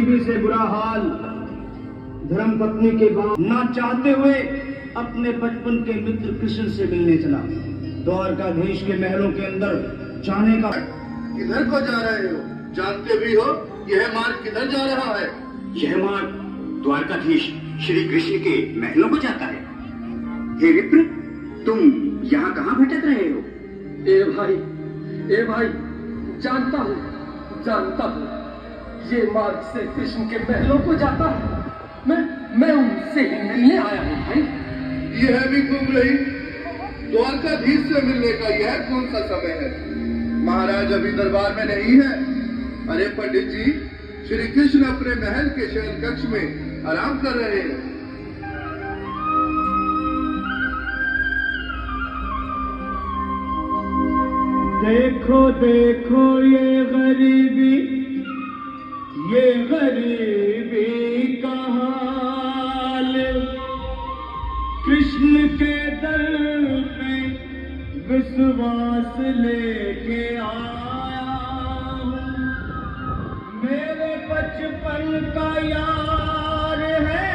गरीबी से बुरा हाल धर्मपत्नी के बाद ना चाहते हुए अपने बचपन के मित्र कृष्ण से मिलने चला। द्वारकाधीश के महलों के अंदर जाने का किधर को जा रहे हो? जानते भी हो यह मार्ग किधर जा रहा है? यह मार्ग द्वारकाधीश श्री कृष्ण के महलों को जाता है। हे विप्र, तुम यहाँ कहाँ भटक रहे हो? ए भाई, जानता हूँ, ये मार्ग से कृष्ण के महलों को जाता है। मैं उनसे ही मिलने आया हूँ भाई। यह भी घूम रही द्वारकाधीश से मिलने का यह कौन सा समय है? महाराज अभी दरबार में नहीं है। अरे पंडित जी, श्री कृष्ण अपने महल के शयन कक्ष में आराम कर रहे हैं। देखो देखो ये गरीबी का हाल, कृष्ण के दर पे विश्वास लेके आया हूँ। मेरे बचपन का यार है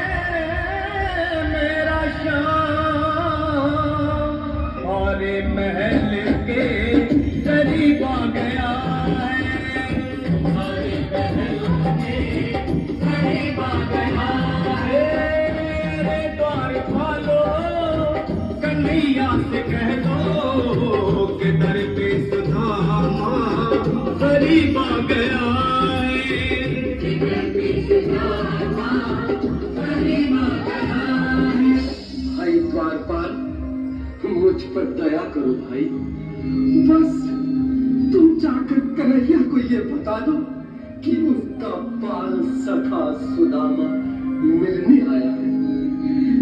मेरा श्याम, और महल के करीब आ गया है। करीब आ गया है। मेरे द्वार खोलो, कन्हैया से कह दो कि दर पे सुदामा करीब आ गया है। करीब आ गया है। भाई द्वारपाल, मुझ पर दया करो भाई। बस तुम जाकर कन्हैया को ये बता दो कि उसका बाल सखा सुदामा मिलने आया है।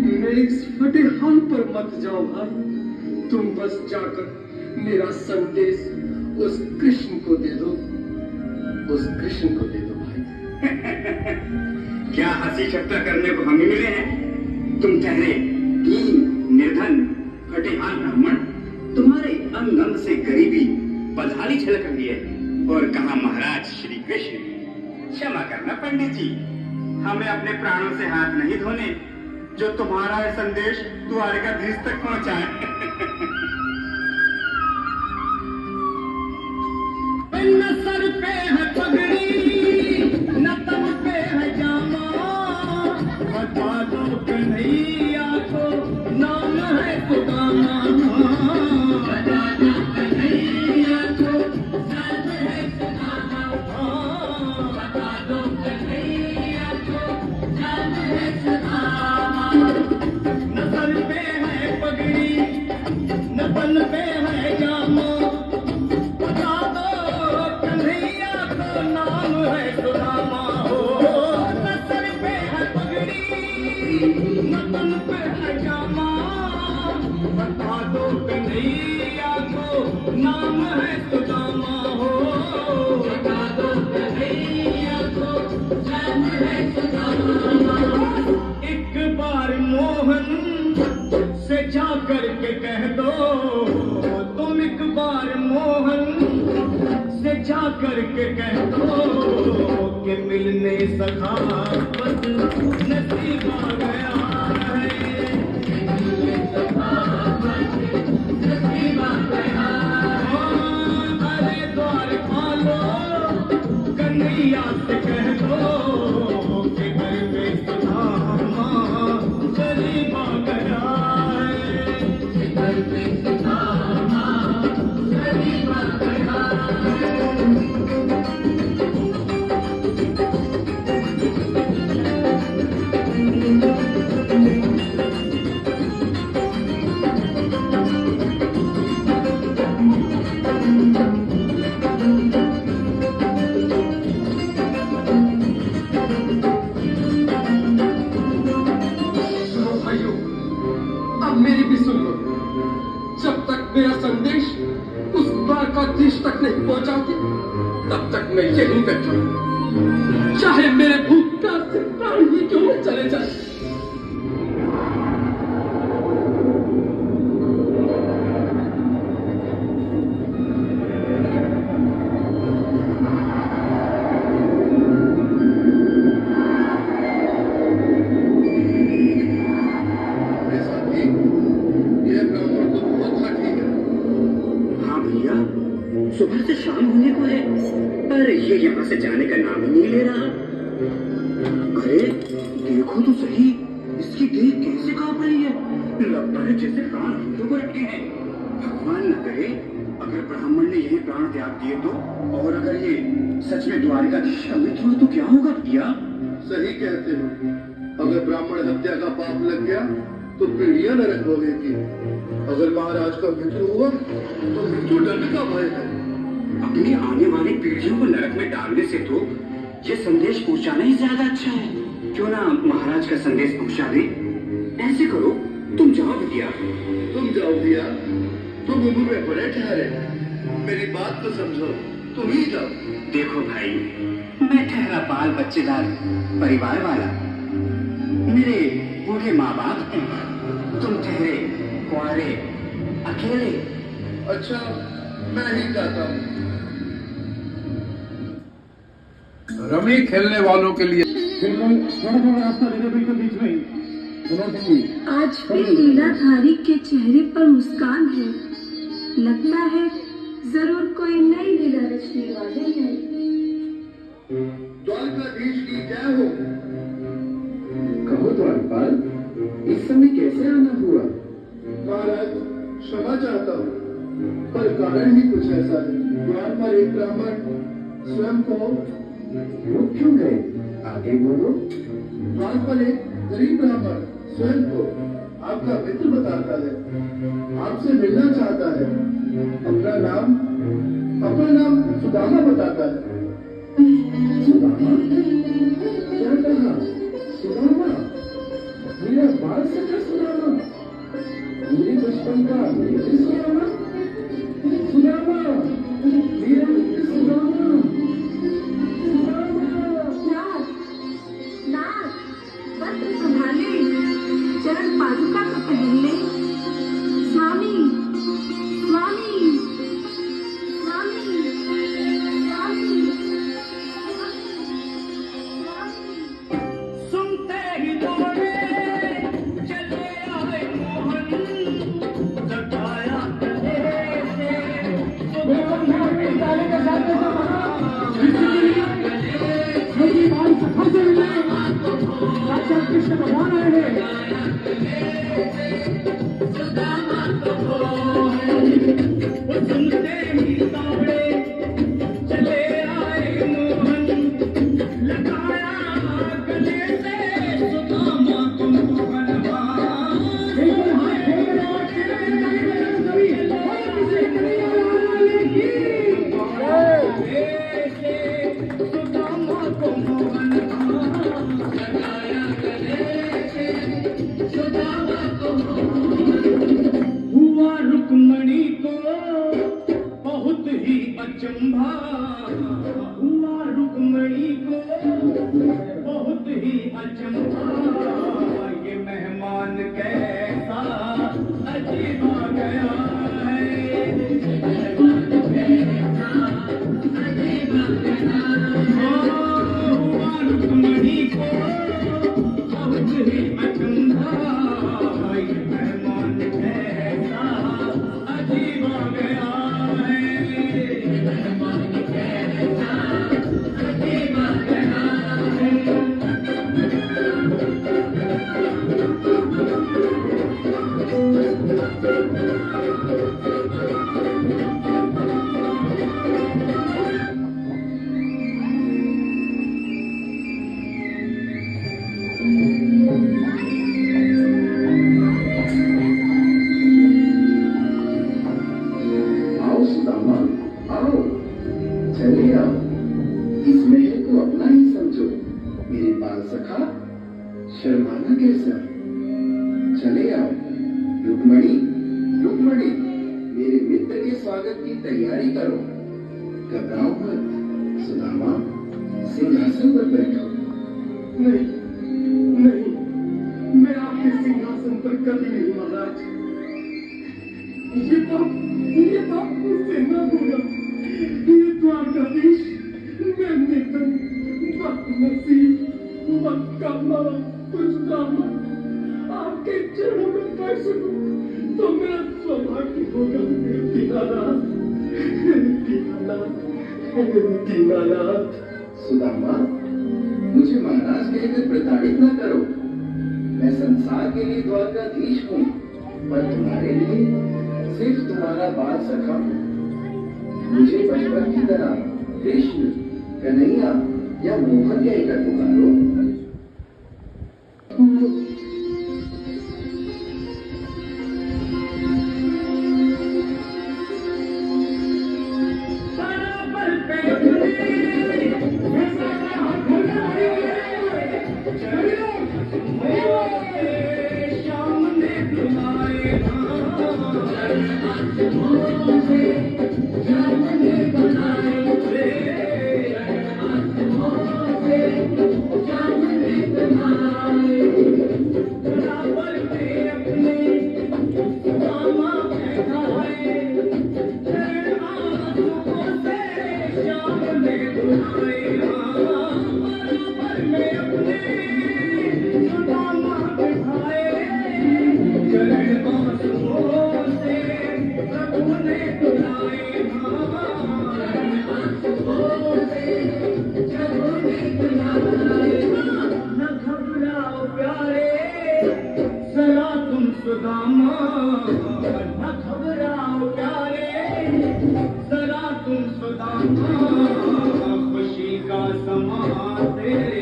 मेरे इस फटे हाल पर मत जाओ भाई। तुम बस जाकर मेरा संदेश उस कृष्ण को दे दो। भाई। क्या हंसी ठट्टा करने को हम ही मिले हैं? तुम ठहरे दीन निर्धन फटेहाल ब्राह्मण, तुम्हारे अंग अंग से गरीबी बदहाली छलक रही है। और कहा महाराज श्री कृष्ण। क्षमा करना पंडित जी, हमें अपने प्राणों से हाथ नहीं धोने जो तुम्हारा यह संदेश द्वारकाधीश तक पहुंचाए। न सर पे है पगड़ी, न तन पे है जामा, बता दो कन्हैया को नाम है सुदामा। बता दो कन्हैया को नाम है सुदामा। बता दो कन्हैया को नाम है सुदामा। न सर पे है पगड़ी, न तन पे है जामा, बता दो कन्हैया को नाम है सुदामा हो। बता दो कन्हैया को नाम है सुदामा। एक बार मोहन से जा करके कह दो, तुम एक बार मोहन से जा करके कह दो कि मिलने सखा बस नसीब आ गया है। अरे द्वार खोलो, कन्हैया से कह दो कि घर में सुदामा करीब आ गया है। घर में सुदामा करीब आ गया है। मेरा संदेश उस द्वारकाधीश तक नहीं पहुंचाती, तब तक मैं यहीं बैठा हूं, चाहे मेरे भूख प्यास से प्राण ही क्यों न चले जाए। सुबह से शाम होने को है, पर ये यहाँ से जाने का नाम ही नहीं ले रहा। अरे देखो तो सही, इसकी देह कैसे कांप रही है। लगता है जैसे प्राण हाथों को रखे हैं। भगवान न करे अगर ब्राह्मण ने यही प्राण त्याग दिए तो, और अगर ये सच में द्वारिकाधीश का मित्र हो तो क्या होगा भैया? सही कहते हो। अगर ब्राह्मण हत्या का पाप लग गया तो पीढ़ियां नरक भोगेगी। अगर महाराज का मित्र हुआ तो मृत्यु दंड का भय है। अपनी आने वाली पीढ़ियों को नरक में डालने से तो ये संदेश पहुंचाना ही ज्यादा अच्छा है। क्यों ना महाराज का संदेश पहुंचा दे? ऐसे करो, तुम जाओ भैया। तुम जाओ भैया, तुम उम्र में बड़े ठहरे, मेरी बात तो समझो, तुम ही जाओ। देखो भाई, मैं ठहरा बाल बच्चेदार परिवार वाला, मेरे बूढ़े माँ बाप हैं, तुम ठहरे कुंवारे अकेले। अच्छा, मैं ही जाता हूँ। रमी खेलने वालों के लिए रास्ता देने बिल्कुल बीच में ही। आज भी लीलाधारी के चेहरे पर मुस्कान है। लगता है जरूर कोई नई लीला रचने वाले हैं। द्वारकाधीश की जय हो। कहो द्वारपाल, इस समय कैसे आना हुआ? महाराज, क्षमा चाहता हूँ, पर कारण ही कुछ ऐसा है। द्वार पर एक ब्राह्मण स्वयं को रुक क्यों गए? आगे बोलो। द्वार पर एक गरीब ब्राह्मण स्वयं को आपका मित्र बताता है, आपसे मिलना चाहता है। अपना नाम सुदामा बताता है। सुदामा? क्या कहा? सुदामा? मेरा बाल सका सुदामा? मेरे बचपन का मित्र सुदामा? सुदामा, मेरा मित्र सुदामा। वस्त्र संभाले, चरण पादुका तो पहन ले। स्वामी, स्वामी, स्वामी, स्वामी, सुनते ही दौड़े चले आए मोहन, जगाया गले से कृष्ण भगवान आए सुनते ही दौड़े चले आए मोहन, लगाया गले से सुदामा को मोहनवा। सुदामा को मोहनवा, लगाया गले से सुदामा को हुआ रुक्मणी को बहुत ही अचंभा। हुआ रुक्मणी को बहुत ही अचंभा। ये मेहमान कैसा अजीब आ गया है। हुआ रुक्मणी को बहुत ही अचंभा। ये मेहमान कैसा अजीब आ गया है। अजीब आ गया है। आओ सुदामा, आओ, चले आओ। इस महल को अपना ही समझो। मेरे बाल सखा, शर्माना कैसा? चले आओ। रुक्मणी, रुक्मणी, मेरे मित्र के स्वागत की तैयारी करो। घबराओ मत। सुदामा, सिंहासन पर बैठो। नहीं, नहीं, मैं आपके सिंहासन पर कभी नहीं महाराज। ये बात मुझसे न होगा। ये द्वारकाधीश, मैं निर्धन, बदनसीब, बदकामा, कुछ आपके चरणों में बैठ सकूं, तो मेरा सौभाग्य होगा दीनानाथ, दीनानाथ, दीनानाथ। सुदामा, मुझे महाराज कहकर प्रताड़ित न करो। मैं संसार के लिए द्वारकाधीश हूँ, पर तुम्हारे लिए सिर्फ तुम्हारा बाल सखा हूँ। मुझे बचपन की तरह कृष्ण, कन्हैया या मोहन कहकर पुकारो।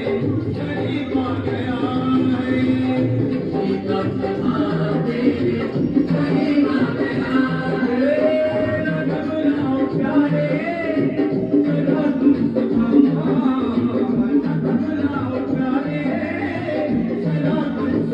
खुशी का समा तेरे करीब आ गया है, खुशी का समा तेरे करीब आ गया है। न घबराओ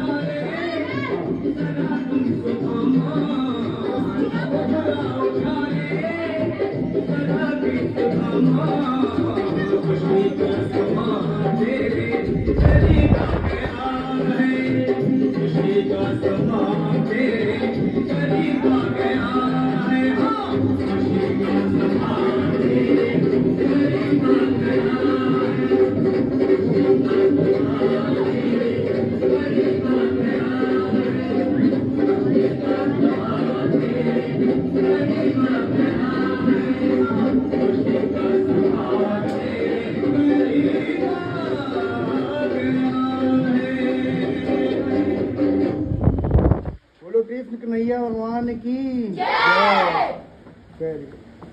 प्यारे, जरा तुम सुदामा, न घबराओ प्यारे, जरा तुम सुदामा, खुशी का समा तेरे करीब आ गया है। कृष्ण कन्हैया भगवान की जय।